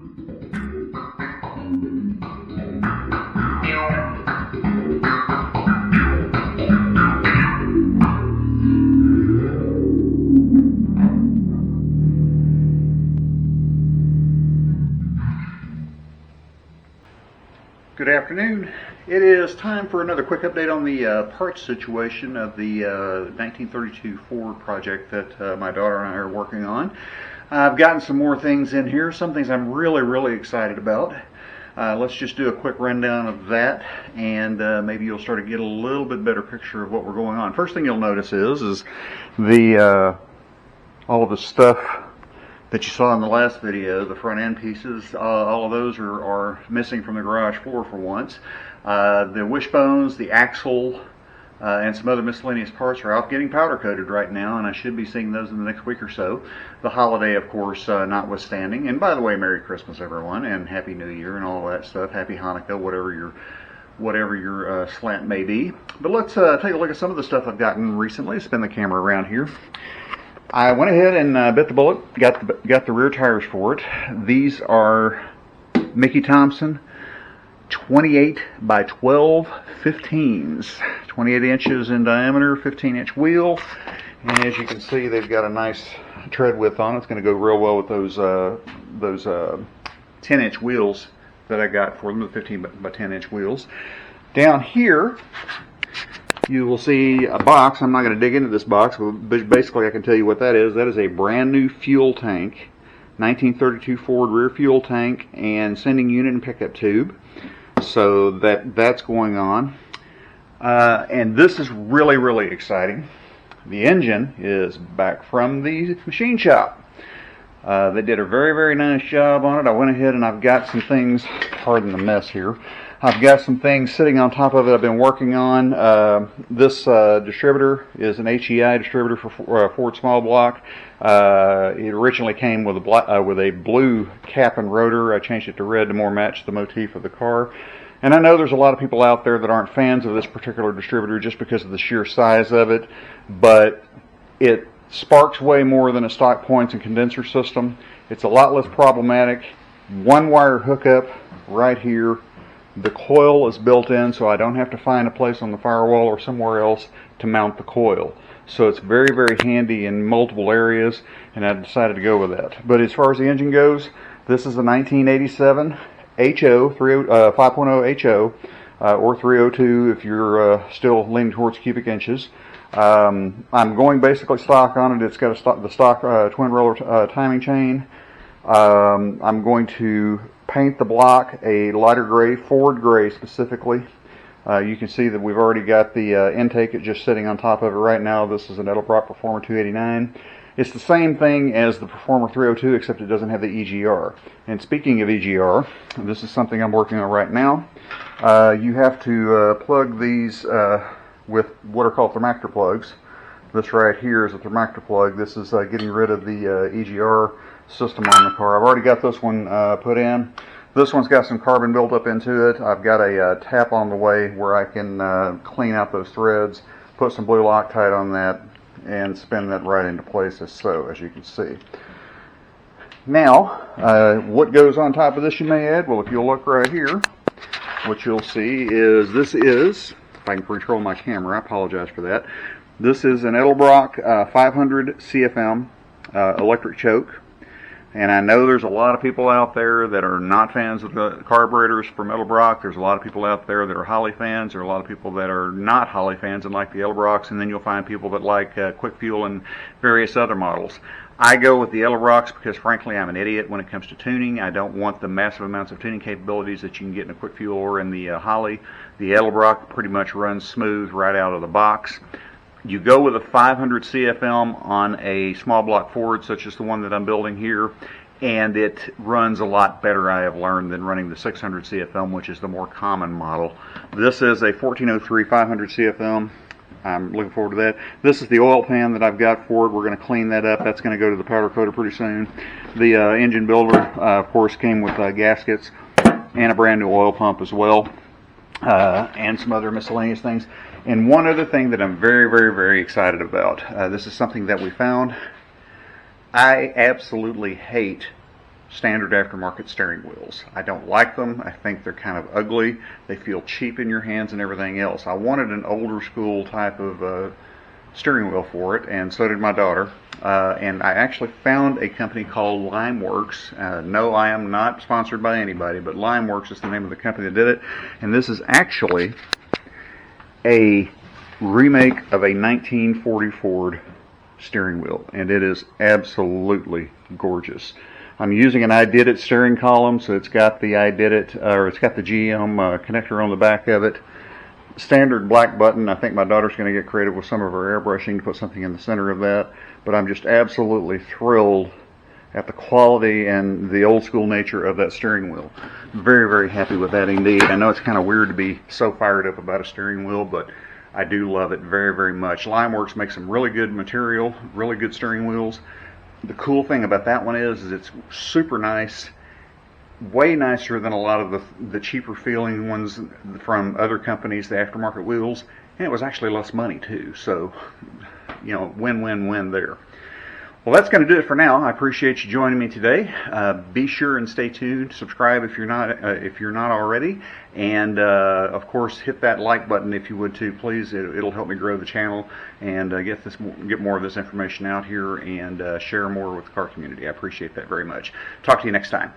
Good afternoon. It is time for another quick update on the parts situation of the 1932 Ford project that my daughter and I are working on. I've gotten some more things in here, some things I'm really excited about. Let's just do a quick rundown of that, and maybe you'll start to get a little bit better picture of what we're going on. First thing you'll notice is the all of the stuff that you saw in the last video, the front end pieces, all of those are missing from the garage floor for once. The wishbones, the axle, and some other miscellaneous parts are out getting powder coated right now, and I should be seeing those in the next week or so. The holiday, of course, notwithstanding. And by the way, Merry Christmas, everyone, and Happy New Year and all that stuff. Happy Hanukkah, whatever your slant may be. But let's take a look at some of the stuff I've gotten recently. Spin the camera around here. I went ahead and bit the bullet, got the rear tires for it. These are Mickey Thompson 28 by 12 15s, 28 inches in diameter, 15-inch wheel, and as you can see, they've got a nice tread width on it. It's going to go real well with those 10-inch wheels that I got for them, the 15 by 10-inch wheels. Down here, you will see a box. I'm not going to dig into this box, but basically I can tell you what that is. That is a brand new fuel tank, 1932 Ford rear fuel tank and sending unit and pickup tube. So that's going on. And this is really exciting. The engine is back from the machine shop. They did a very nice job on it. I went ahead and I've got some things, pardon the mess here, I've got some things sitting on top of it I've been working on. This distributor is an HEI distributor for Ford small block. It originally came with a blue cap and rotor. I changed it to red to more match the motif of the car. And I know there's a lot of people out there that aren't fans of this particular distributor just because of the sheer size of it, but it sparks way more than a stock points and condenser system. It's a lot less problematic. One wire hookup right here. The coil is built in, so I don't have to find a place on the firewall or somewhere else to mount the coil. So it's very handy in multiple areas, and I decided to go with that. But as far as the engine goes, this is a 1987 HO, 5.0 HO, or 302 if you're still leaning towards cubic inches. I'm going basically stock on it. It's got the stock twin roller timing chain. I'm going to paint the block a lighter gray, Ford gray specifically. You can see that we've already got the intake just sitting on top of it right now. This is an Edelbrock Performer 289. It's the same thing as the Performer 302, except it doesn't have the EGR. And speaking of EGR, this is something I'm working on right now. You have to plug these with what are called thermactor plugs. This right here is a thermactor plug. This is getting rid of the EGR system on the car. I've already got this one put in. This one's got some carbon built up into it. I've got a tap on the way where I can clean out those threads, put some blue Loctite on that, and spin that right into place as you can see. Now, what goes on top of this, you may add? Well, if you'll look right here, what you'll see is if I can control my camera, I apologize for that. This is an Edelbrock 500 CFM electric choke. And I know there's a lot of people out there that are not fans of the carburetors from Edelbrock. There's a lot of people out there that are Holley fans. There are a lot of people that are not Holley fans and like the Edelbrocks. And then you'll find people that like Quick Fuel and various other models. I go with the Edelbrocks because, frankly, I'm an idiot when it comes to tuning. I don't want the massive amounts of tuning capabilities that you can get in a Quick Fuel or in the Holley. The Edelbrock pretty much runs smooth right out of the box. You go with a 500 CFM on a small block Ford, such as the one that I'm building here, and it runs a lot better, I have learned, than running the 600 CFM, which is the more common model. This is a 1403 500 CFM. I'm looking forward to that. This is the oil pan that I've got for it. We're going to clean that up. That's going to go to the powder coater pretty soon. The engine builder, of course, came with gaskets and a brand new oil pump as well, and some other miscellaneous things. And one other thing that I'm very excited about. This is something that we found. I absolutely hate standard aftermarket steering wheels. I don't like them. I think they're kind of ugly. They feel cheap in your hands and everything else. I wanted an older school type of steering wheel for it, and so did my daughter. And I actually found a company called Limeworks. No, I am not sponsored by anybody, but Limeworks is the name of the company that did it. And this is actually a remake of a 1940 Ford steering wheel, and it is absolutely gorgeous. I'm using an I Did It steering column, so it's got the I Did It, or it's got the GM connector on the back of it. Standard black button. I think my daughter's going to get creative with some of her airbrushing to put something in the center of that, but I'm just absolutely thrilled at the quality and the old school nature of that steering wheel. Very, very happy with that indeed. I know it's kind of weird to be so fired up about a steering wheel, but I do love it very, very much. Limeworks makes some really good material, really good steering wheels. The cool thing about that one is it's super nice, way nicer than a lot of the cheaper feeling ones from other companies, the aftermarket wheels, and it was actually less money too. So, you know, win-win-win there. Well, that's going to do it for now. I appreciate you joining me today. Be sure and stay tuned. Subscribe if you're not already, and of course, hit that like button if you would too, please. It'll help me grow the channel and get more of this information out here and share more with the car community. I appreciate that very much. Talk to you next time.